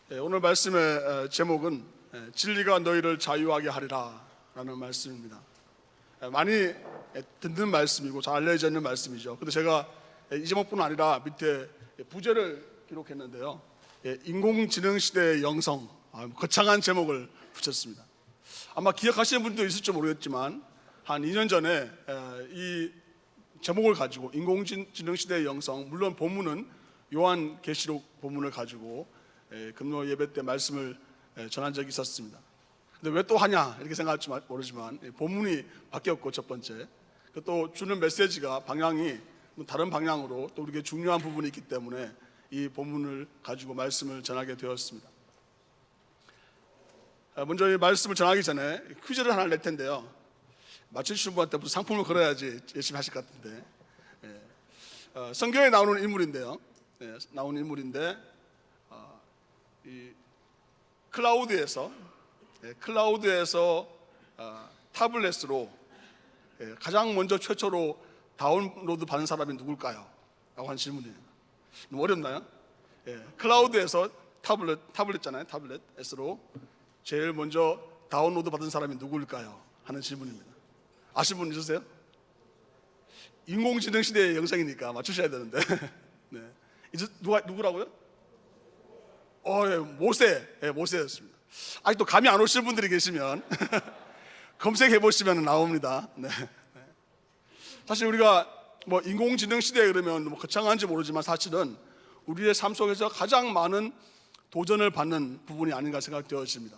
오늘 말씀의 제목은 진리가 너희를 자유하게 하리라 라는 말씀입니다. 많이 듣는 말씀이고 잘 알려져 있는 말씀이죠. 근데 제가 이 제목뿐 아니라 밑에 부제를 기록했는데요, 인공지능 시대의 영성, 거창한 제목을 붙였습니다. 아마 기억하시는 분도 있을지 모르겠지만 한 2년 전에 이 제목을 가지고 인공지능 시대의 영성, 물론 본문은 요한계시록 본문을 가지고 금요 예배 때 말씀을 전한 적이 있었습니다. 근데 왜 또 하냐 이렇게 생각할지 모르지만 본문이 바뀌었고, 첫 번째 또 주는 메시지가 방향이 다른 방향으로 또 우리에게 중요한 부분이 있기 때문에 이 본문을 가지고 말씀을 전하게 되었습니다. 먼저 이 말씀을 전하기 전에 퀴즈를 하나 낼 텐데요, 맞추시는 분한테 무슨 상품을 걸어야지 열심히 하실 것 같은데, 성경에 나오는 인물인데요, 이 클라우드에서 타블렛으로 가장 먼저 최초로 다운로드 받은 사람이 누굴까요? 라고 하는 질문이에요. 너무 어렵나요? 클라우드에서 타블렛잖아요. 타블렛으로 제일 먼저 다운로드 받은 사람이 누구일까요? 하는 질문입니다. 아시는 분 있으세요? 인공지능 시대의 영상이니까 맞추셔야 되는데 네. 이제 누구라고요? 모세였습니다. 아직도 감이 안 오시는 분들이 계시면 검색해 보시면 나옵니다. 네. 사실 우리가 인공지능 시대에 그러면 거창한지 모르지만 사실은 우리의 삶 속에서 가장 많은 도전을 받는 부분이 아닌가 생각되어집니다.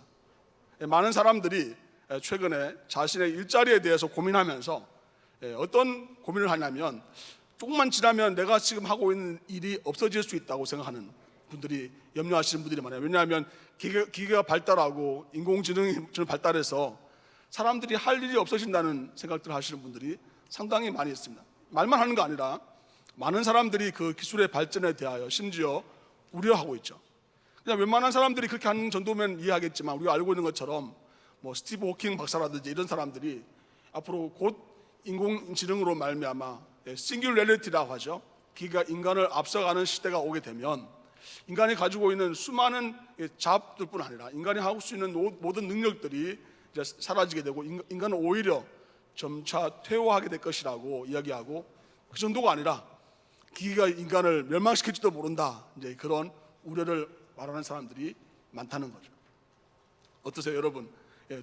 많은 사람들이 최근에 자신의 일자리에 대해서 고민하면서 어떤 고민을 하냐면, 조금만 지나면 내가 지금 하고 있는 일이 없어질 수 있다고 생각하는 분들이, 염려하시는 분들이 많아요. 왜냐하면 기계가 발달하고 인공지능이 발달해서 사람들이 할 일이 없어진다는 생각들을 하시는 분들이 상당히 많이 있습니다. 말만 하는 거 아니라 많은 사람들이 그 기술의 발전에 대하여 심지어 우려하고 있죠. 그냥 웬만한 사람들이 그렇게 하는 정도면 이해하겠지만, 우리가 알고 있는 것처럼 스티브 호킹 박사라든지 이런 사람들이 앞으로 곧 인공지능으로 말미암아 싱귤레리티라고 하죠, 기계가 인간을 앞서가는 시대가 오게 되면 인간이 가지고 있는 수많은 잡들뿐 아니라 인간이 하고 수 있는 모든 능력들이 이제 사라지게 되고 인간은 오히려 점차 퇴화하게 될 것이라고 이야기하고, 그 정도가 아니라 기계가 인간을 멸망시킬지도 모른다, 이제 그런 우려를 말하는 사람들이 많다는 거죠. 어떠세요, 여러분?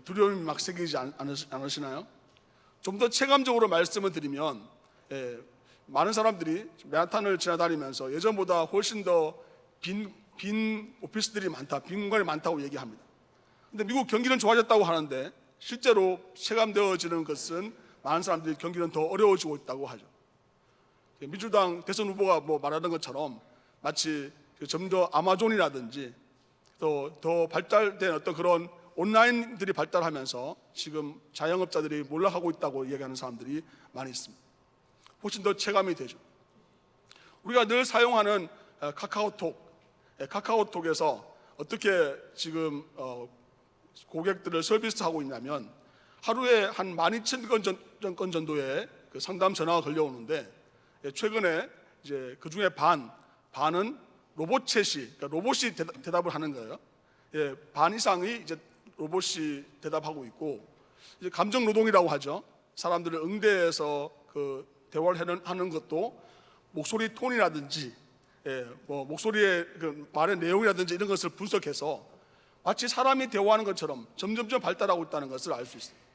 두려움이 막 생기지 않으시나요? 좀 더 체감적으로 말씀을 드리면, 많은 사람들이 맨하탄을 지나다니면서 예전보다 훨씬 더 빈 오피스들이 많다, 빈 공간이 많다고 얘기합니다. 근데 미국 경기는 좋아졌다고 하는데 실제로 체감되어지는 것은 많은 사람들이 경기는 더 어려워지고 있다고 하죠. 민주당 대선 후보가 말하는 것처럼 마치 점점 아마존이라든지 더 발달된 어떤 그런 온라인들이 발달하면서 지금 자영업자들이 몰락하고 있다고 얘기하는 사람들이 많이 있습니다. 훨씬 더 체감이 되죠. 우리가 늘 사용하는 카카오톡에서 어떻게 지금 고객들을 서비스하고 있냐면, 하루에 한 12,000건 정도의 그 상담 전화가 걸려오는데, 최근에 이제 그 중에 반은 로봇챗이, 그러니까 로봇이 대답을 하는 거예요. 반 이상이 이제 로봇이 대답하고 있고, 이제 감정 노동이라고 하죠. 사람들을 응대해서 그 대화를 하는 것도 목소리 톤이라든지 목소리의 그 말의 내용이라든지 이런 것을 분석해서 마치 사람이 대화하는 것처럼 점점점 발달하고 있다는 것을 알 수 있습니다.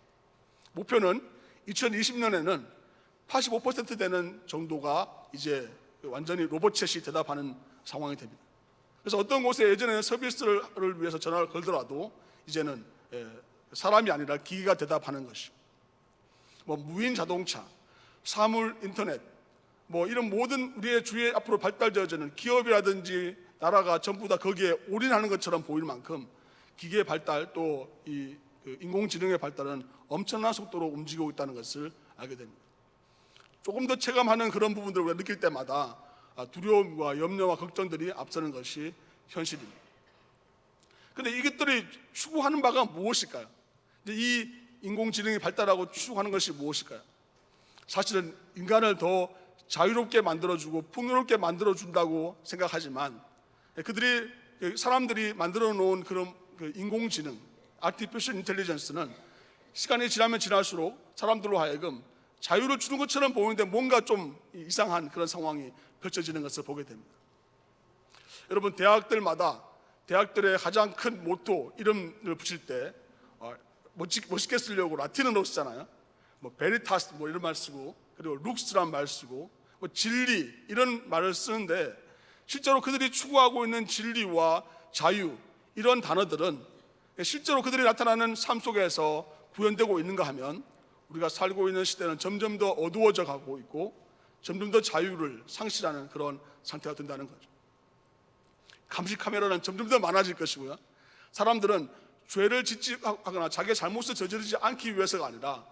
목표는 2020년에는 85% 되는 정도가 이제 완전히 로봇챗이 대답하는 상황이 됩니다. 그래서 어떤 곳에 예전에는 서비스를 위해서 전화를 걸더라도 이제는 사람이 아니라 기계가 대답하는 것이고, 무인 자동차, 사물 인터넷, 이런 모든 우리의 주위에 앞으로 발달되어지는 기업이라든지 나라가 전부 다 거기에 올인하는 것처럼 보일 만큼 기계의 발달, 또 이 인공지능의 발달은 엄청난 속도로 움직이고 있다는 것을 알게 됩니다. 조금 더 체감하는 그런 부분들을 우리가 느낄 때마다 두려움과 염려와 걱정들이 앞서는 것이 현실입니다. 그런데 이것들이 추구하는 바가 무엇일까요? 이 인공지능이 발달하고 추구하는 것이 무엇일까요? 사실은 인간을 더 자유롭게 만들어주고 풍요롭게 만들어준다고 생각하지만, 그들이 사람들이 만들어 놓은 그런 인공지능, Artificial Intelligence는 시간이 지나면 지날수록 사람들로 하여금 자유를 주는 것처럼 보이는데 뭔가 좀 이상한 그런 상황이 펼쳐지는 것을 보게 됩니다. 여러분, 대학들의 가장 큰 모토, 이름을 붙일 때 멋있게 쓰려고 라틴어로 쓰잖아요. 베리타스 이런 말 쓰고, 그리고 룩스란 말 쓰고, 진리 이런 말을 쓰는데, 실제로 그들이 추구하고 있는 진리와 자유 이런 단어들은 실제로 그들이 나타나는 삶 속에서 구현되고 있는가 하면, 우리가 살고 있는 시대는 점점 더 어두워져 가고 있고 점점 더 자유를 상실하는 그런 상태가 된다는 거죠. 감시 카메라는 점점 더 많아질 것이고요, 사람들은 죄를 짓지 하거나 자기의 잘못을 저지르지 않기 위해서가 아니라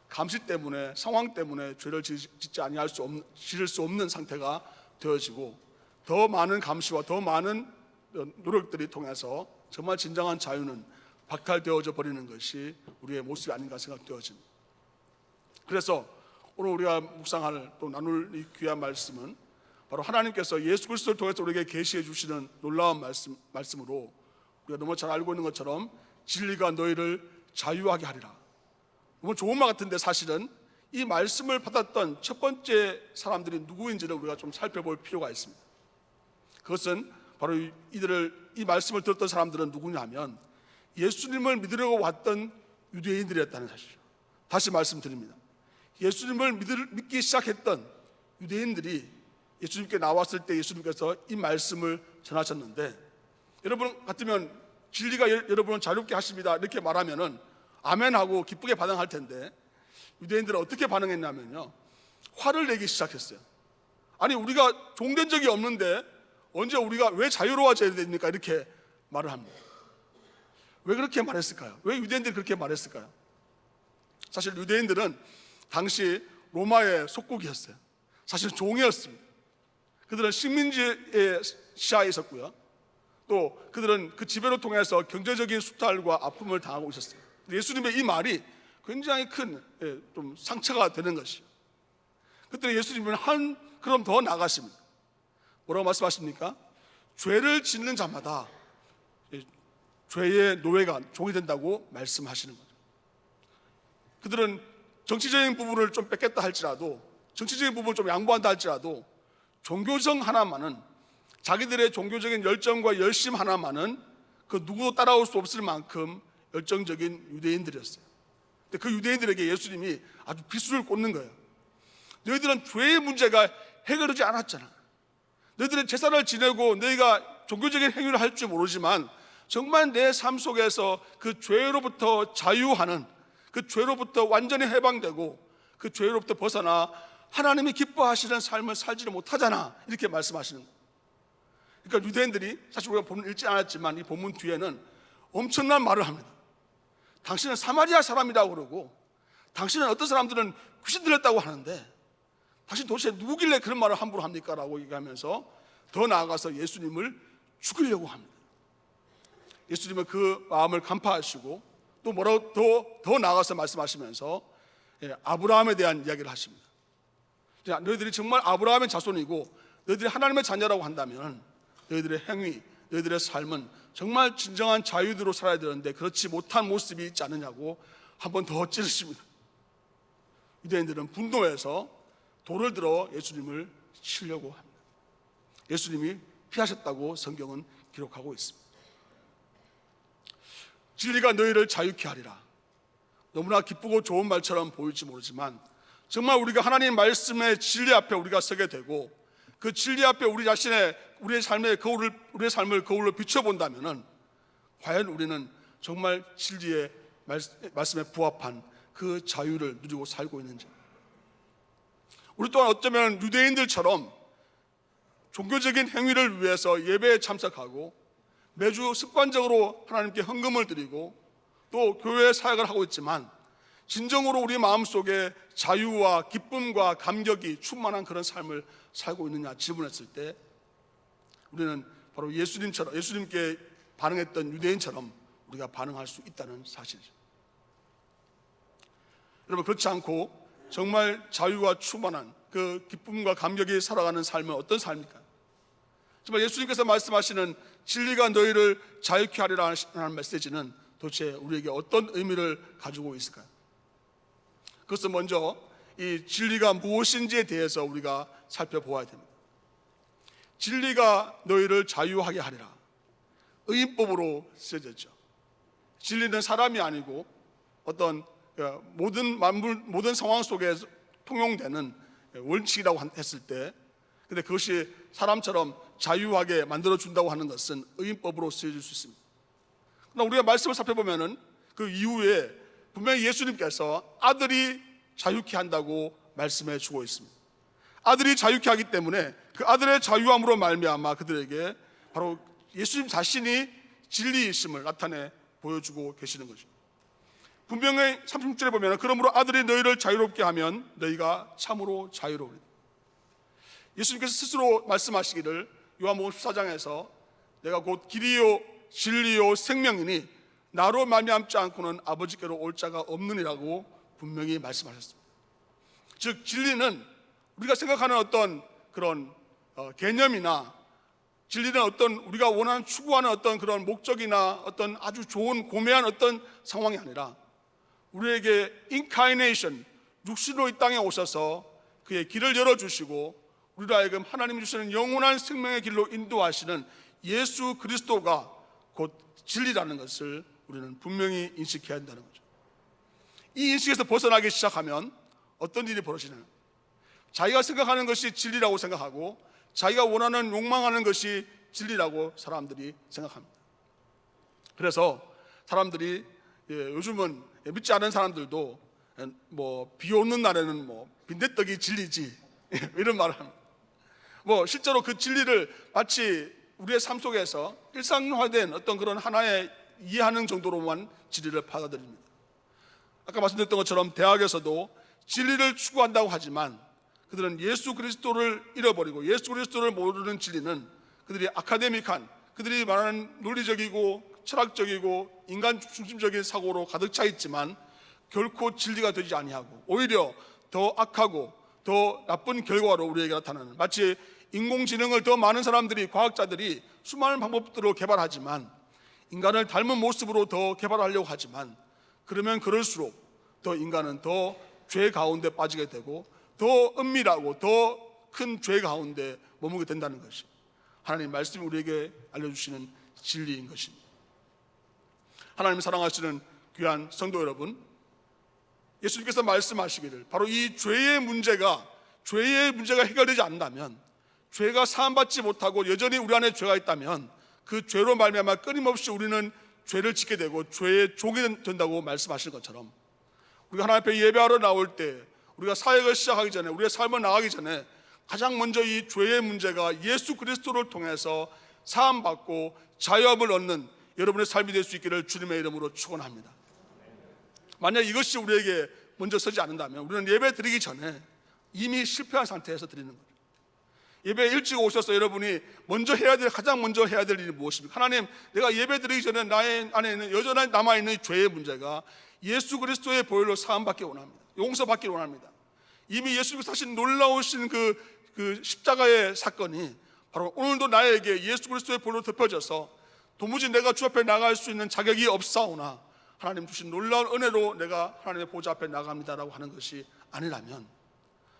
감시 때문에, 상황 때문에 죄를 짓지 아니할 수 없는, 지을 수 없는 상태가 되어지고, 더 많은 감시와 더 많은 노력들이 통해서 정말 진정한 자유는 박탈되어져 버리는 것이 우리의 모습이 아닌가 생각되어집니다. 그래서 오늘 우리가 묵상할, 또 나눌 이 귀한 말씀은 바로 하나님께서 예수 그리스도를 통해서 우리에게 계시해 주시는 놀라운 말씀으로, 우리가 너무 잘 알고 있는 것처럼 진리가 너희를 자유하게 하리라. 너무 좋은 말 같은데, 사실은 이 말씀을 받았던 첫 번째 사람들이 누구인지를 우리가 좀 살펴볼 필요가 있습니다. 그것은 바로 이 말씀을 들었던 사람들은 누구냐 하면 예수님을 믿으려고 왔던 유대인들이었다는 사실이죠. 다시 말씀드립니다. 예수님을 믿기 시작했던 유대인들이 예수님께 나왔을 때 예수님께서 이 말씀을 전하셨는데, 여러분 같으면 진리가 여러분을 자유롭게 하십니다 이렇게 말하면은 아멘하고 기쁘게 반응할 텐데, 유대인들은 어떻게 반응했냐면요, 화를 내기 시작했어요. 아니, 우리가 종된 적이 없는데 언제 우리가 왜 자유로워져야 됩니까? 이렇게 말을 합니다. 왜 그렇게 말했을까요? 왜 유대인들이 그렇게 말했을까요? 사실 유대인들은 당시 로마의 속국이었어요. 사실 종이었습니다. 그들은 식민지의 시야에 있었고요, 또 그들은 그 지배로 통해서 경제적인 수탈과 아픔을 당하고 있었어요. 예수님의 이 말이 굉장히 큰 좀 상처가 되는 것이죠. 그때 예수님은 한 걸음 더 나아가십니다. 뭐라고 말씀하십니까? 죄를 짓는 자마다 죄의 노예가, 종이 된다고 말씀하시는 거죠. 그들은 정치적인 부분을 좀 뺏겠다 할지라도, 정치적인 부분을 좀 양보한다 할지라도, 종교성 하나만은, 자기들의 종교적인 열정과 열심 하나만은 그 누구도 따라올 수 없을 만큼 열정적인 유대인들이었어요. 근데 그 유대인들에게 예수님이 아주 비수를 꽂는 거예요. 너희들은 죄의 문제가 해결되지 않았잖아. 너희들은 제사를 지내고 너희가 종교적인 행위를 할 줄 모르지만 정말 내 삶 속에서 그 죄로부터 자유하는, 그 죄로부터 완전히 해방되고 그 죄로부터 벗어나 하나님이 기뻐하시는 삶을 살지를 못하잖아, 이렇게 말씀하시는 거예요. 그러니까 유대인들이, 사실 우리가 본문 읽지 않았지만 이 본문 뒤에는 엄청난 말을 합니다. 당신은 사마리아 사람이라고 그러고, 당신은 어떤 사람들은 귀신 들렸다고 하는데 당신 도대체 누구길래 그런 말을 함부로 합니까? 라고 얘기하면서 더 나아가서 예수님을 죽이려고 합니다. 예수님은 그 마음을 간파하시고 또 뭐라고 더 나아가서 말씀하시면서 아브라함에 대한 이야기를 하십니다. 너희들이 정말 아브라함의 자손이고 너희들이 하나님의 자녀라고 한다면 너희들의 행위, 너희들의 삶은 정말 진정한 자유대로 살아야 되는데 그렇지 못한 모습이 있지 않느냐고 한 번 더 찌르십니다. 유대인들은 분노해서 돌을 들어 예수님을 치려고 합니다. 예수님이 피하셨다고 성경은 기록하고 있습니다. 진리가 너희를 자유케 하리라. 너무나 기쁘고 좋은 말처럼 보일지 모르지만 정말 우리가 하나님 말씀의 진리 앞에 우리가 서게 되고 그 진리 앞에 우리의 삶을 거울로 비춰본다면은 과연 우리는 정말 진리의 말씀에 부합한 그 자유를 누리고 살고 있는지. 우리 또한 어쩌면 유대인들처럼 종교적인 행위를 위해서 예배에 참석하고 매주 습관적으로 하나님께 헌금을 드리고 또 교회 사역을 하고 있지만 진정으로 우리 마음속에 자유와 기쁨과 감격이 충만한 그런 삶을 살고 있느냐 질문했을 때 우리는 바로 예수님께 반응했던 유대인처럼 우리가 반응할 수 있다는 사실이죠. 여러분, 그렇지 않고 정말 자유와 충만한 그 기쁨과 감격이 살아가는 삶은 어떤 삶입니까? 정말 예수님께서 말씀하시는 진리가 너희를 자유케 하리라 하는 메시지는 도대체 우리에게 어떤 의미를 가지고 있을까요? 그것은 먼저 이 진리가 무엇인지에 대해서 우리가 살펴보아야 됩니다. 진리가 너희를 자유하게 하리라. 의인법으로 쓰여졌죠. 진리는 사람이 아니고 어떤 모든 상황 속에 통용되는 원칙이라고 했을 때, 근데 그것이 사람처럼 자유하게 만들어준다고 하는 것은 의인법으로 쓰여질 수 있습니다. 그러나 우리가 말씀을 살펴보면은 그 이후에 분명히 예수님께서 아들이 자유케 한다고 말씀해 주고 있습니다. 아들이 자유케 하기 때문에 그 아들의 자유함으로 말미암아 그들에게 바로 예수님 자신이 진리이심을 나타내 보여주고 계시는 거죠. 분명히 36절에 보면 그러므로 아들이 너희를 자유롭게 하면 너희가 참으로 자유로우리라. 예수님께서 스스로 말씀하시기를 요한복음 14장에서 내가 곧 길이요 진리요 생명이니 나로 말미암지 않고는 아버지께로 올 자가 없느니라고 분명히 말씀하셨습니다. 즉 진리는 우리가 생각하는 어떤 그런 개념이나 진리는 어떤 우리가 원하는 추구하는 어떤 그런 목적이나 어떤 아주 좋은 고매한 어떤 상황이 아니라 우리에게 인카이네이션, 육신으로 이 땅에 오셔서 그의 길을 열어주시고 우리로 하여금 하나님이 주시는 영원한 생명의 길로 인도하시는 예수 그리스도가 곧 진리라는 것을 우리는 분명히 인식해야 한다는 거죠. 이 인식에서 벗어나기 시작하면 어떤 일이 벌어지나요? 자기가 생각하는 것이 진리라고 생각하고 자기가 원하는 욕망하는 것이 진리라고 사람들이 생각합니다. 그래서 사람들이 요즘은 믿지 않은 사람들도 비 오는 날에는 빈대떡이 진리지 이런 말을 합니다. 실제로 그 진리를 마치 우리의 삶 속에서 일상화된 어떤 그런 하나의 이해하는 정도로만 진리를 받아들입니다. 아까 말씀드렸던 것처럼 대학에서도 진리를 추구한다고 하지만 그들은 예수 그리스도를 잃어버리고 예수 그리스도를 모르는 진리는 그들이 아카데믹한, 그들이 말하는 논리적이고 철학적이고 인간 중심적인 사고로 가득 차 있지만 결코 진리가 되지 아니하고 오히려 더 악하고 더 나쁜 결과로 우리에게 나타나는, 마치 인공지능을 더 많은 사람들이, 과학자들이 수많은 방법들로 개발하지만 인간을 닮은 모습으로 더 개발하려고 하지만 그러면 그럴수록 더 인간은 더 죄 가운데 빠지게 되고 더 은밀하고 더 큰 죄 가운데 머무게 된다는 것이 하나님 말씀이 우리에게 알려주시는 진리인 것입니다. 하나님 사랑하시는 귀한 성도 여러분, 예수님께서 말씀하시기를 바로 이 죄의 문제가 해결되지 않는다면, 죄가 사함받지 못하고 여전히 우리 안에 죄가 있다면 그 죄로 말미암아 끊임없이 우리는 죄를 짓게 되고 죄의 종이 된다고 말씀하신 것처럼 우리가 하나님 앞에 예배하러 나올 때, 우리가 사역을 시작하기 전에, 우리의 삶을 나가기 전에 가장 먼저 이 죄의 문제가 예수 그리스도를 통해서 사함받고 자유함을 얻는 여러분의 삶이 될 수 있기를 주님의 이름으로 축원합니다. 만약 이것이 우리에게 먼저 서지 않는다면 우리는 예배 드리기 전에 이미 실패한 상태에서 드리는 거예요. 예배에 일찍 오셔서 여러분이 가장 먼저 해야 될 일이 무엇입니까? 하나님, 내가 예배 드리기 전에 나의 안에 있는 여전히 남아있는 죄의 문제가 예수 그리스도의 보혈로 사함받기 원합니다. 용서받기 원합니다. 이미 예수님께서 하신 놀라우신 그 십자가의 사건이 바로 오늘도 나에게 예수 그리스도의 보혈로 덮여져서 도무지 내가 주 앞에 나갈 수 있는 자격이 없사오나 하나님 주신 놀라운 은혜로 내가 하나님의 보좌 앞에 나갑니다라고 하는 것이 아니라면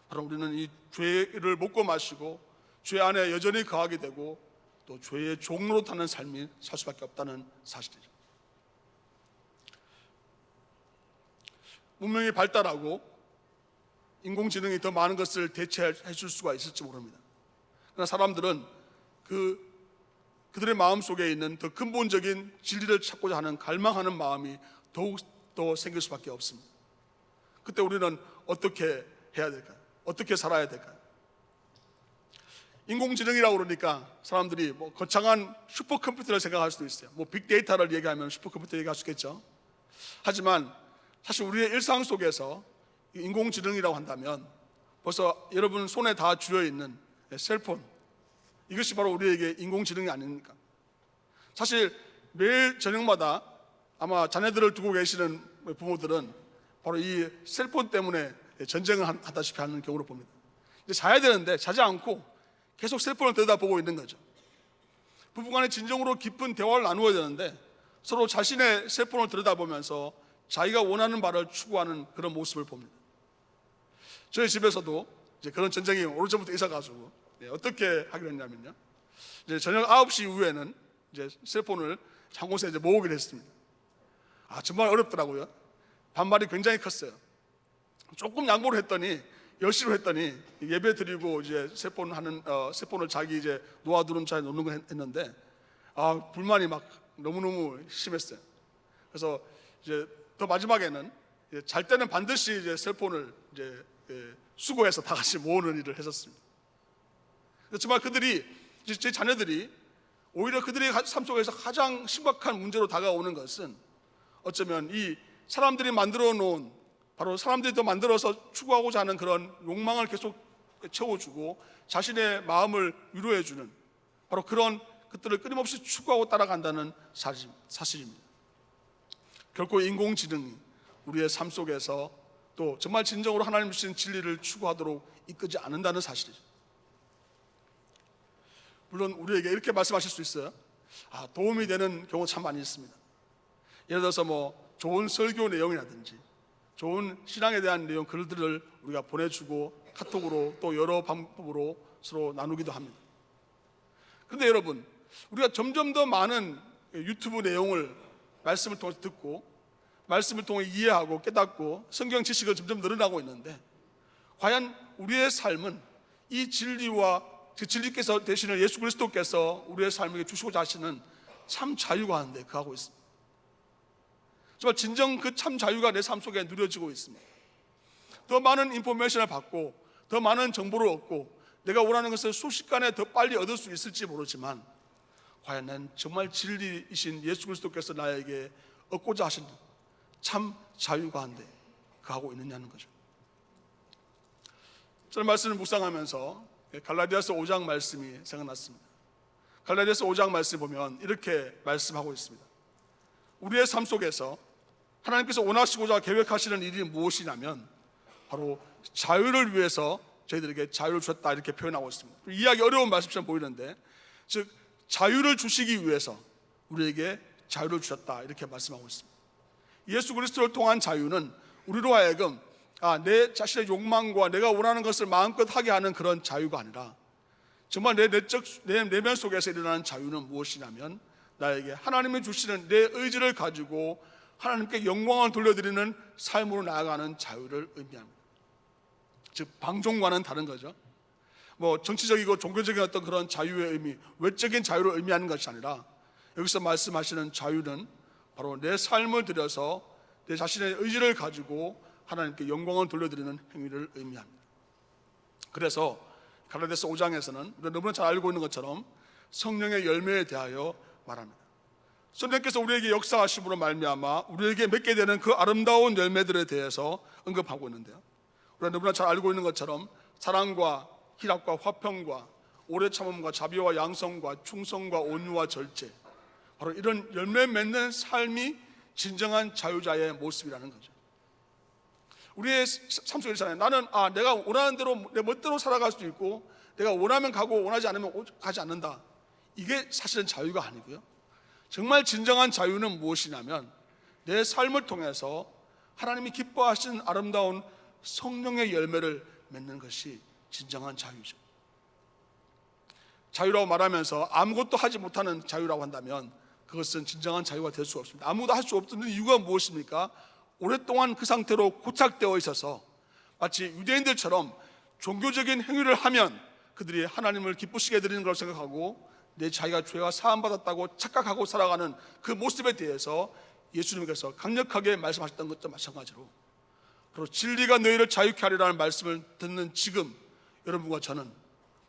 바로 우리는 이 죄를 먹고 마시고 죄 안에 여전히 거하게 되고 또 죄의 종로로 타는 삶이 살 수밖에 없다는 사실이죠. 문명이 발달하고 인공지능이 더 많은 것을 대체해 줄 수가 있을지 모릅니다. 그러나 사람들은 그들의 마음 속에 있는 더 근본적인 진리를 찾고자 하는 갈망하는 마음이 더욱 더 생길 수밖에 없습니다. 그때 우리는 어떻게 해야 될까요? 어떻게 살아야 될까요? 인공지능이라고 그러니까 사람들이 거창한 슈퍼컴퓨터를 생각할 수도 있어요. 빅데이터를 얘기하면 슈퍼컴퓨터 얘기할 수 있겠죠. 하지만 사실 우리의 일상 속에서 인공지능이라고 한다면 벌써 여러분 손에 다 쥐어있는 셀폰, 이것이 바로 우리에게 인공지능이 아닙니까? 사실 매일 저녁마다 아마 자녀들을 두고 계시는 부모들은 바로 이 셀폰 때문에 전쟁을 하다시피 하는 경우로 봅니다. 이제 자야 되는데 자지 않고 계속 셀폰을 들여다보고 있는 거죠. 부부간에 진정으로 깊은 대화를 나누어야 되는데 서로 자신의 셀폰을 들여다보면서 자기가 원하는 바를 추구하는 그런 모습을 봅니다. 저희 집에서도 이제 그런 전쟁이 오래전부터 있어가지고 어떻게 하기로 했냐면요, 이제 저녁 9시 이후에는 이제 셀폰을 한 곳에 이제 모으기로 했습니다. 정말 어렵더라고요. 반발이 굉장히 컸어요. 조금 양보를 했더니 10시로 했더니 예배 드리고 이제 셀폰을 자기 이제 놓아두는 자리에 놓는 거 했는데 불만이 막 너무너무 심했어요. 그래서 이제 더 마지막에는 잘 때는 반드시 이제 셀폰을 이제 수거해서 다 같이 모으는 일을 했었습니다. 정말 제 자녀들이 오히려 그들의 삶 속에서 가장 심각한 문제로 다가오는 것은 어쩌면 이 사람들이 만들어 놓은, 바로 사람들이 더 만들어서 추구하고자 하는 그런 욕망을 계속 채워주고 자신의 마음을 위로해주는 바로 그런 것들을 끊임없이 추구하고 따라간다는 사실입니다. 결코 인공지능이 우리의 삶 속에서 또 정말 진정으로 하나님 주신 진리를 추구하도록 이끄지 않는다는 사실이죠. 물론 우리에게 이렇게 말씀하실 수 있어요. 도움이 되는 경우 참 많이 있습니다. 예를 들어서 좋은 설교 내용이라든지 좋은 신앙에 대한 내용 글들을 우리가 보내주고 카톡으로 또 여러 방법으로 서로 나누기도 합니다. 그런데 여러분, 우리가 점점 더 많은 유튜브 내용을 말씀을 통해서 듣고 말씀을 통해 이해하고 깨닫고 성경 지식은 점점 늘어나고 있는데 과연 우리의 삶은 이 진리와 그 진리께서 되시는 예수 그리스도께서 우리의 삶에게 주시고자 하시는 참 자유가 한데 그하고 있습니다. 정말 진정 그 참 자유가 내 삶 속에 누려지고 있습니다. 더 많은 인포메이션을 받고 더 많은 정보를 얻고 내가 원하는 것을 순식간에 더 빨리 얻을 수 있을지 모르지만 과연 난 정말 진리이신 예수 그리스도께서 나에게 얻고자 하신 참 자유가 한데 그하고 있느냐는 거죠. 저는 말씀을 묵상하면서 갈라디아서 5장 말씀이 생각났습니다. 갈라디아서 5장 말씀 보면 이렇게 말씀하고 있습니다. 우리의 삶 속에서 하나님께서 원하시고자 계획하시는 일이 무엇이냐면 바로 자유를 위해서 저희들에게 자유를 주셨다 이렇게 표현하고 있습니다. 이해하기 어려운 말씀처럼 보이는데 즉 자유를 주시기 위해서 우리에게 자유를 주셨다 이렇게 말씀하고 있습니다. 예수 그리스도를 통한 자유는 우리로 하여금 내 자신의 욕망과 내가 원하는 것을 마음껏 하게 하는 그런 자유가 아니라 정말 내 내면 속에서 일어나는 자유는 무엇이냐면 나에게 하나님이 주시는 내 의지를 가지고 하나님께 영광을 돌려드리는 삶으로 나아가는 자유를 의미합니다. 즉 방종과는 다른 거죠. 정치적이고 종교적인 어떤 그런 자유의 의미, 외적인 자유를 의미하는 것이 아니라 여기서 말씀하시는 자유는 바로 내 삶을 들여서 내 자신의 의지를 가지고 하나님께 영광을 돌려드리는 행위를 의미합니다. 그래서 갈라디아서 5장에서는 우리가 너무나 잘 알고 있는 것처럼 성령의 열매에 대하여 말합니다. 성령께서 우리에게 역사하심으로 말미암아 우리에게 맺게 되는 그 아름다운 열매들에 대해서 언급하고 있는데요, 우리가 너무나 잘 알고 있는 것처럼 사랑과 희락과 화평과 오래 참음과 자비와 양성과 충성과 온유와 절제, 바로 이런 열매 맺는 삶이 진정한 자유자의 모습이라는 거죠. 우리의 삶 속에 있잖아요. 나는 내가 원하는 대로 내 멋대로 살아갈 수도 있고 내가 원하면 가고 원하지 않으면 가지 않는다. 이게 사실은 자유가 아니고요, 정말 진정한 자유는 무엇이냐면 내 삶을 통해서 하나님이 기뻐하시는 아름다운 성령의 열매를 맺는 것이 진정한 자유죠. 자유라고 말하면서 아무것도 하지 못하는 자유라고 한다면 그것은 진정한 자유가 될 수가 없습니다. 아무것도 할 수 없는 이유가 무엇입니까? 오랫동안 그 상태로 고착되어 있어서 마치 유대인들처럼 종교적인 행위를 하면 그들이 하나님을 기쁘시게 드리는 걸 생각하고 내 자기가 죄가 사함받았다고 착각하고 살아가는 그 모습에 대해서 예수님께서 강력하게 말씀하셨던 것도 마찬가지로 바로 진리가 너희를 자유케 하리라는 말씀을 듣는 지금 여러분과 저는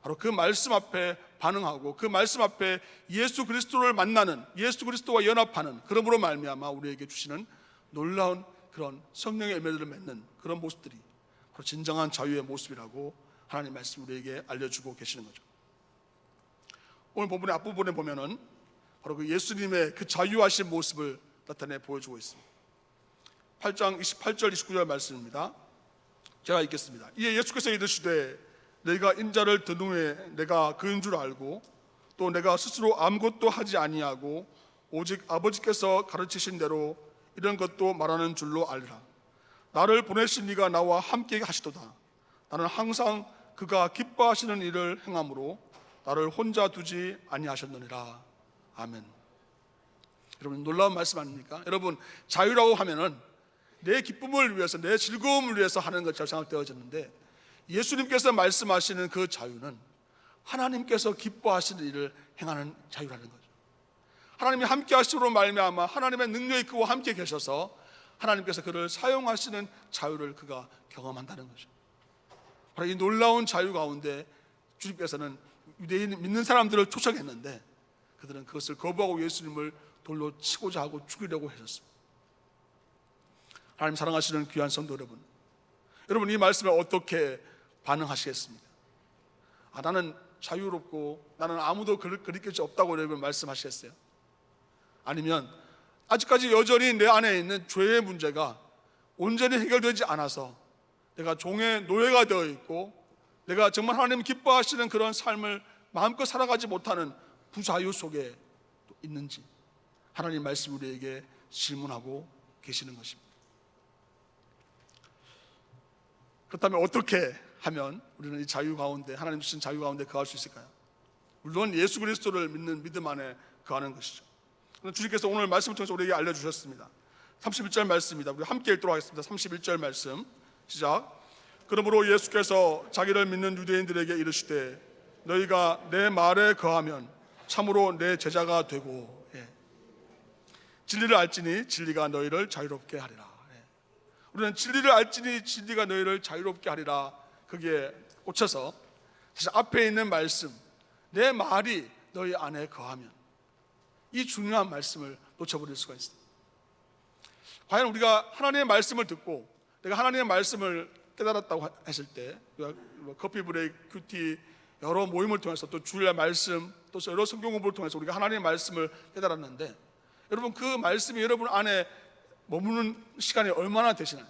바로 그 말씀 앞에 반응하고 그 말씀 앞에 예수 그리스도를 만나는, 예수 그리스도와 연합하는, 그러므로 말미암아 우리에게 주시는 놀라운 그런 성령의 열매들을 맺는 그런 모습들이 바로 진정한 자유의 모습이라고 하나님 말씀 우리에게 알려주고 계시는 거죠. 오늘 본문의 앞부분에 보면은 바로 그 예수님의 그 자유하신 모습을 나타내 보여주고 있습니다. 8장 28절 29절 말씀입니다. 제가 읽겠습니다. 이에 예수께서 이르시되 내가 인자를 든 후에 내가 그인 줄 알고 또 내가 스스로 아무것도 하지 아니하고 오직 아버지께서 가르치신 대로 이런 것도 말하는 줄로 알리라. 나를 보내신 이가 나와 함께 하시도다. 나는 항상 그가 기뻐하시는 일을 행함으로 나를 혼자 두지 아니하셨느니라. 아멘. 여러분, 놀라운 말씀 아닙니까? 여러분, 자유라고 하면은 내 기쁨을 위해서, 내 즐거움을 위해서 하는 것처럼 생각되어졌는데, 예수님께서 말씀하시는 그 자유는 하나님께서 기뻐하시는 일을 행하는 자유라는 거죠. 하나님이 함께 하심으로 말미암아 하나님의 능력이 그와 함께 계셔서 하나님께서 그를 사용하시는 자유를 그가 경험한다는 거죠. 바로 이 놀라운 자유 가운데 주님께서는 유대인 믿는 사람들을 초청했는데 그들은 그것을 거부하고 예수님을 돌로 치고자 하고 죽이려고 하셨습니다. 하나님 사랑하시는 귀한 성도 여러분, 여러분 이 말씀에 어떻게 반응하시겠습니까? 나는 자유롭고 나는 아무도 그릴 것이 없다고 여러분 말씀하시겠어요? 아니면 아직까지 여전히 내 안에 있는 죄의 문제가 온전히 해결되지 않아서 내가 종의 노예가 되어 있고 내가 정말 하나님 기뻐하시는 그런 삶을 마음껏 살아가지 못하는 부자유 속에 있는지 하나님 말씀 우리에게 질문하고 계시는 것입니다. 그렇다면 어떻게 하면 우리는 이 자유 가운데, 하나님 주신 자유 가운데 거할 수 있을까요? 물론 예수 그리스도를 믿는 믿음 안에 거하는 것이죠. 주님께서 오늘 말씀을 통해서 우리에게 알려주셨습니다. 31절 말씀입니다. 우리 함께 읽도록 하겠습니다. 31절 말씀 시작. 그러므로 예수께서 자기를 믿는 유대인들에게 이르시되 너희가 내 말에 거하면 참으로 내 제자가 되고 진리를 알지니 진리가 너희를 자유롭게 하리라. 우리는 진리를 알지니 진리가 너희를 자유롭게 하리라, 거기에 꽂혀서 사실 앞에 있는 말씀, 내 말이 너희 안에 거하면, 이 중요한 말씀을 놓쳐버릴 수가 있습니다. 과연 우리가 하나님의 말씀을 듣고 내가 하나님의 말씀을 깨달았다고 했을 때, 커피 브레이크, 큐티 여러 모임을 통해서 또 주일날 말씀, 또 여러 성경 공부를 통해서 우리가 하나님의 말씀을 깨달았는데, 여러분 그 말씀이 여러분 안에 머무는 시간이 얼마나 되시나요?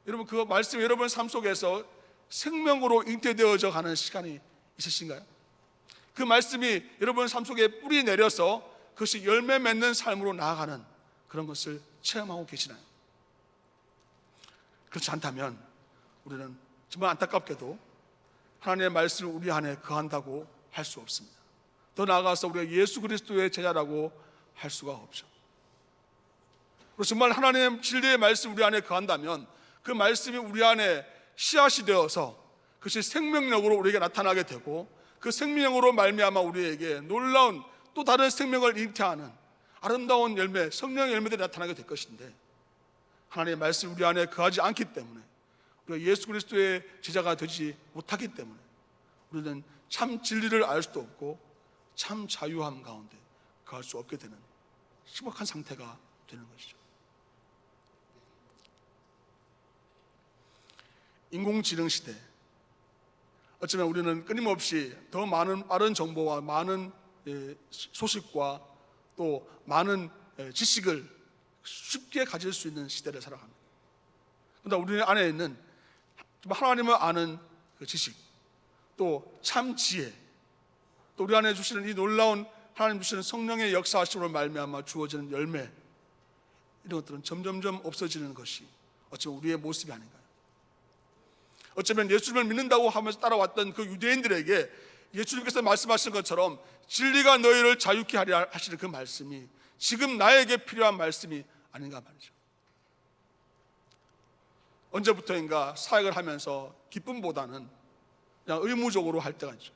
여러분 그 말씀이 여러분 삶 속에서 생명으로 잉태되어져 가는 시간이 있으신가요? 그 말씀이 여러분 삶 속에 뿌리 내려서 그것이 열매 맺는 삶으로 나아가는 그런 것을 체험하고 계시나요? 그렇지 않다면 우리는 정말 안타깝게도 하나님의 말씀을 우리 안에 거한다고 할 수 없습니다. 더 나아가서 우리가 예수 그리스도의 제자라고 할 수가 없죠. 그리고 정말 하나님의 진리의 말씀 우리 안에 거한다면 그 말씀이 우리 안에 씨앗이 되어서 그것이 생명력으로 우리에게 나타나게 되고 그 생명으로 말미암아 우리에게 놀라운 또 다른 생명을 잉태하는 아름다운 열매, 성령의 열매들이 나타나게 될 것인데, 하나님의 말씀이 우리 안에 거하지 않기 때문에, 우리가 예수 그리스도의 제자가 되지 못하기 때문에 우리는 참 진리를 알 수도 없고 참 자유함 가운데 거할 수 없게 되는 심각한 상태가 되는 것이죠. 인공지능 시대, 어쩌면 우리는 끊임없이 더 많은 빠른 정보와 많은 소식과 또 많은 지식을 쉽게 가질 수 있는 시대를 살아갑니다. 그런데 우리 안에 있는 하나님을 아는 그 지식, 또 참 지혜, 또 우리 안에 주시는 이 놀라운 하나님 주시는 성령의 역사하심으로 말미암아 주어지는 열매, 이런 것들은 점점점 없어지는 것이 어쩌면 우리의 모습이 아닌가요? 어쩌면 예수님을 믿는다고 하면서 따라왔던 그 유대인들에게 예수님께서 말씀하신 것처럼 진리가 너희를 자유케 하리라 하시는 그 말씀이 지금 나에게 필요한 말씀이 아닌가 말이죠. 언제부터인가 사역을 하면서 기쁨보다는 그냥 의무적으로 할 때가 있죠.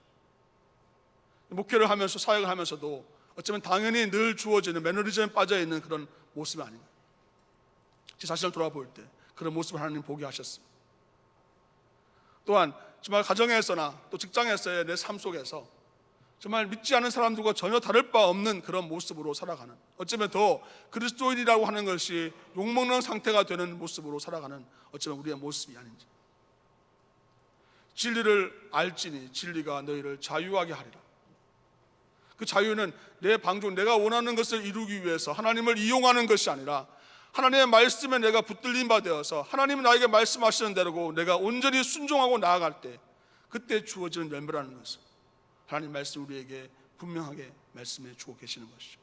목회를 하면서 사역을 하면서도 어쩌면 당연히 늘 주어지는 매너리즘에 빠져있는 그런 모습이 아닌가. 제 자신을 돌아볼 때 그런 모습을 하나님 보게 하셨습니다. 또한 정말 가정에서나 또 직장에서의 내 삶 속에서 정말 믿지 않은 사람들과 전혀 다를 바 없는 그런 모습으로 살아가는, 어쩌면 더 그리스도인이라고 하는 것이 욕먹는 상태가 되는 모습으로 살아가는 어쩌면 우리의 모습이 아닌지. 진리를 알지니 진리가 너희를 자유하게 하리라. 그 자유는 내 방종, 내가 원하는 것을 이루기 위해서 하나님을 이용하는 것이 아니라 하나님의 말씀에 내가 붙들린 바 되어서 하나님이 나에게 말씀하시는 대로고 내가 온전히 순종하고 나아갈 때 그때 주어지는 열매라는 것을 하나님 말씀 우리에게 분명하게 말씀해 주고 계시는 것이죠.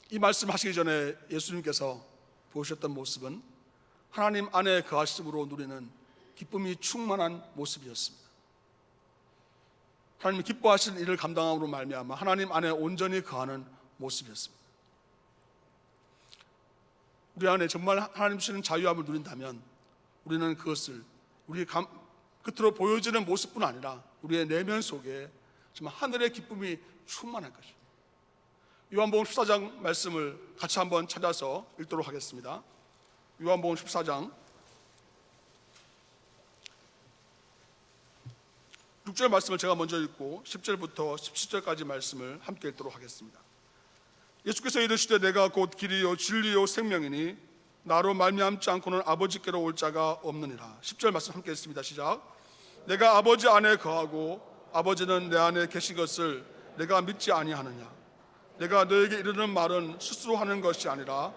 이 말씀 하시기 전에 예수님께서 보셨던 모습은 하나님 안에 거하심으로 누리는 기쁨이 충만한 모습이었습니다. 하나님이 기뻐하시는 일을 감당함으로 말미암아 하나님 안에 온전히 거하는 모습이었습니다. 우리 안에 정말 하나님 주시는 자유함을 누린다면 우리는 그것을 우리의 겉으로 보여지는 모습뿐 아니라 우리의 내면 속에 정말 하늘의 기쁨이 충만할 것입니다. 요한복음 14장 말씀을 같이 한번 찾아서 읽도록 하겠습니다. 요한복음 14장 6절 말씀을 제가 먼저 읽고 10절부터 17절까지 말씀을 함께 읽도록 하겠습니다. 예수께서 이르시되 내가 곧 길이요 진리요 생명이니 나로 말미암지 않고는 아버지께로 올 자가 없느니라. 10절 말씀 함께 읽습니다. 시작. 내가 아버지 안에 거하고 아버지는 내 안에 계신 것을 내가 믿지 아니하느냐. 내가 너에게 이르는 말은 스스로 하는 것이 아니라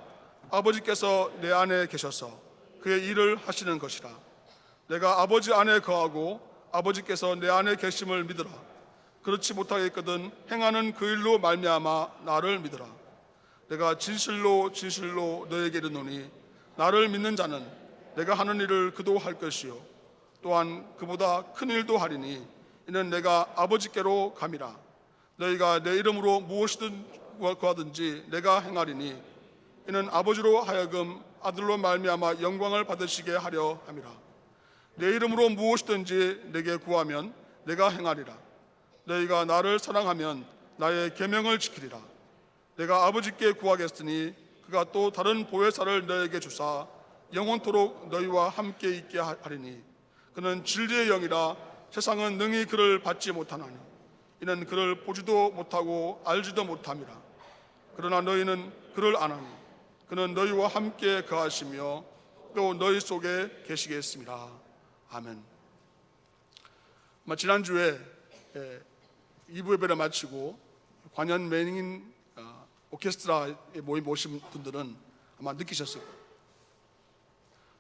아버지께서 내 안에 계셔서 그의 일을 하시는 것이라. 내가 아버지 안에 거하고 아버지께서 내 안에 계심을 믿으라. 그렇지 못하겠거든 행하는 그 일로 말미암아 나를 믿으라. 내가 진실로 진실로 너에게 이르노니 나를 믿는 자는 내가 하는 일을 그도 할 것이요 또한 그보다 큰 일도 하리니 이는 내가 아버지께로 감이라. 너희가 내 이름으로 무엇이든 구하든지 내가 행하리니 이는 아버지로 하여금 아들로 말미암아 영광을 받으시게 하려 함이라. 내 이름으로 무엇이든지 내게 구하면 내가 행하리라. 너희가 나를 사랑하면 나의 계명을 지키리라. 내가 아버지께 구하겠으니 그가 또 다른 보혜사를 너에게 주사 영원토록 너희와 함께 있게 하리니 그는 진리의 영이라. 세상은 능히 그를 받지 못하나니 이는 그를 보지도 못하고 알지도 못함이라. 그러나 너희는 그를 아나니 그는 너희와 함께 거하시며 또 너희 속에 계시겠습니다. 아멘. 지난주에 2부 예배를 마치고 관현 매닝인 오케스트라에 모임 오신 분들은 아마 느끼셨을 거예요.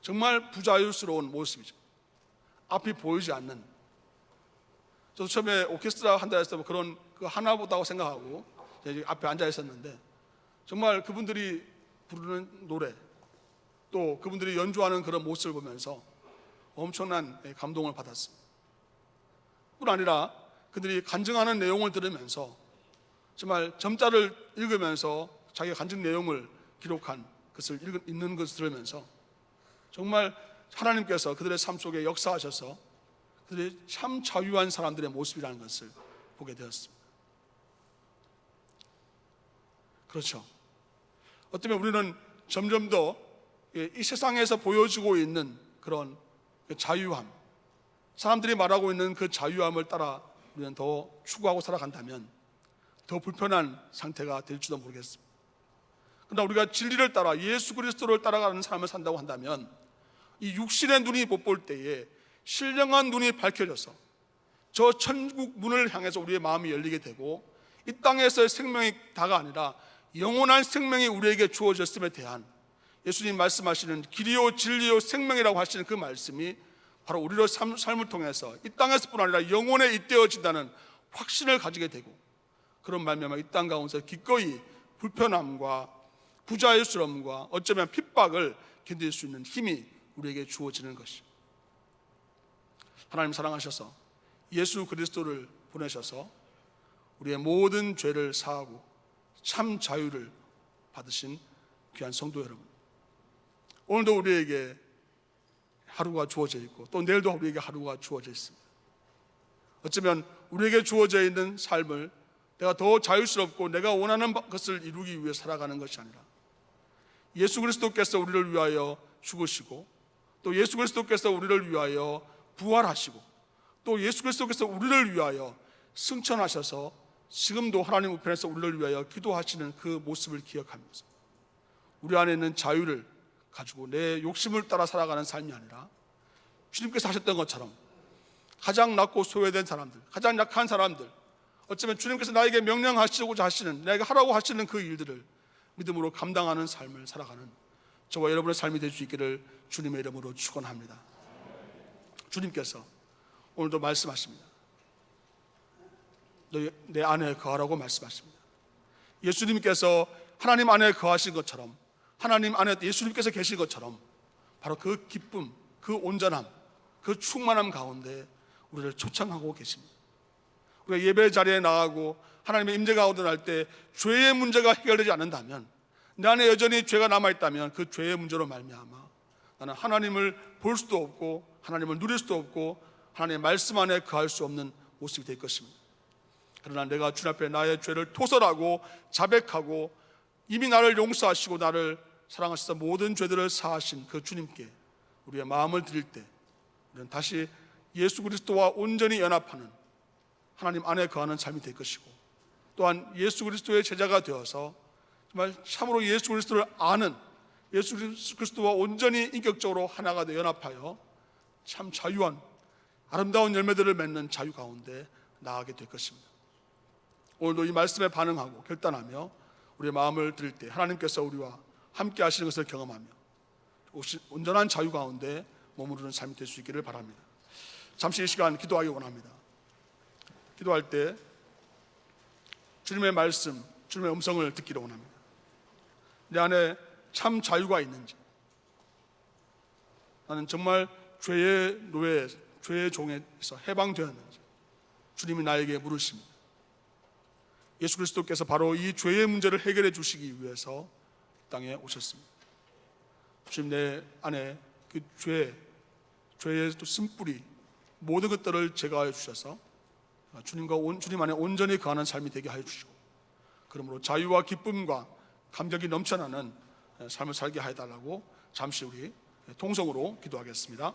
정말 부자유스러운 모습이죠. 앞이 보이지 않는. 저도 처음에 오케스트라 한다 했을 때 그런 그 하나보다고 생각하고 앞에 앉아 있었는데 정말 그분들이 부르는 노래 또 그분들이 연주하는 그런 모습을 보면서 엄청난 감동을 받았습니다. 뿐 아니라 그들이 간증하는 내용을 들으면서 정말 점자를 읽으면서 자기가 간증 내용을 기록한 것을 읽는 것을 들으면서 정말 하나님께서 그들의 삶 속에 역사하셔서 그들이 참 자유한 사람들의 모습이라는 것을 보게 되었습니다. 그렇죠. 어쩌면 우리는 점점 더 이 세상에서 보여주고 있는 그런 자유함, 사람들이 말하고 있는 그 자유함을 따라 우리는 더 추구하고 살아간다면 더 불편한 상태가 될지도 모르겠습니다. 그러나 우리가 진리를 따라 예수 그리스도를 따라가는 삶을 산다고 한다면 이 육신의 눈이 못 볼 때에 신령한 눈이 밝혀져서 저 천국 문을 향해서 우리의 마음이 열리게 되고 이 땅에서의 생명이 다가 아니라 영원한 생명이 우리에게 주어졌음에 대한 예수님 말씀하시는 길이요 진리요 생명이라고 하시는 그 말씀이 바로 우리의 삶을 통해서 이 땅에서뿐 아니라 영원에 잇대어진다는 확신을 가지게 되고 그런 말미암아 이 땅 가운데 기꺼이 불편함과 부자유스러움과 어쩌면 핍박을 견딜 수 있는 힘이 우리에게 주어지는 것이 하나님 사랑하셔서 예수 그리스도를 보내셔서 우리의 모든 죄를 사하고 참 자유를 받으신 귀한 성도 여러분, 오늘도 우리에게 하루가 주어져 있고 또 내일도 우리에게 하루가 주어져 있습니다. 어쩌면 우리에게 주어져 있는 삶을 내가 더 자유스럽고 내가 원하는 것을 이루기 위해 살아가는 것이 아니라 예수 그리스도께서 우리를 위하여 죽으시고 또 예수 그리스도께서 우리를 위하여 부활하시고 또 예수 그리스도께서 우리를 위하여 승천하셔서 지금도 하나님 우편에서 우리를 위하여 기도하시는 그 모습을 기억하면서 우리 안에 있는 자유를 가지고 내 욕심을 따라 살아가는 삶이 아니라 주님께서 하셨던 것처럼 가장 낮고 소외된 사람들, 가장 약한 사람들, 어쩌면 주님께서 나에게 명령하시고자 하시는, 내가 하라고 하시는 그 일들을 믿음으로 감당하는 삶을 살아가는 저와 여러분의 삶이 될 수 있기를 주님의 이름으로 축원합니다. 주님께서 오늘도 말씀하십니다. 너 내 안에 거하라고 말씀하십니다. 예수님께서 하나님 안에 거하신 것처럼, 하나님 안에 예수님께서 계신 것처럼 바로 그 기쁨, 그 온전함, 그 충만함 가운데 우리를 초청하고 계십니다. 우리가 예배 자리에 나가고 하나님의 임재가 오도날 때 죄의 문제가 해결되지 않는다면, 내 안에 여전히 죄가 남아있다면 그 죄의 문제로 말미암아 나는 하나님을 볼 수도 없고 하나님을 누릴 수도 없고 하나님의 말씀 안에 거할 수 없는 모습이 될 것입니다. 그러나 내가 주님 앞에 나의 죄를 토설하고 자백하고 이미 나를 용서하시고 나를 사랑하셔서 모든 죄들을 사하신 그 주님께 우리의 마음을 드릴 때 우리는 다시 예수 그리스도와 온전히 연합하는 하나님 안에 거하는 삶이 될 것이고, 또한 예수 그리스도의 제자가 되어서 정말 참으로 예수 그리스도를 아는, 예수 그리스도와 온전히 인격적으로 하나가 되어 연합하여 참 자유한 아름다운 열매들을 맺는 자유 가운데 나아가게 될 것입니다. 오늘도 이 말씀에 반응하고 결단하며 우리의 마음을 드릴 때 하나님께서 우리와 함께 하시는 것을 경험하며 온전한 자유 가운데 머무르는 삶이 될 수 있기를 바랍니다. 잠시 이 시간 기도하기 원합니다. 기도할 때 주님의 말씀, 주님의 음성을 듣기를 원합니다. 내 안에 참 자유가 있는지, 나는 정말 죄의 노예, 죄의 종에서 해방되었는지 주님이 나에게 물으십니다. 예수 그리스도께서 바로 이 죄의 문제를 해결해 주시기 위해서 이 땅에 오셨습니다. 주님, 내 안에 그 죄의 또 쓴뿌리 모든 것들을 제거하여 주셔서 주님 안에 온전히 거하는 삶이 되게 하여 주시고, 그러므로 자유와 기쁨과 감격이 넘쳐나는 삶을 살게 하여 달라고 잠시 우리 통성으로 기도하겠습니다.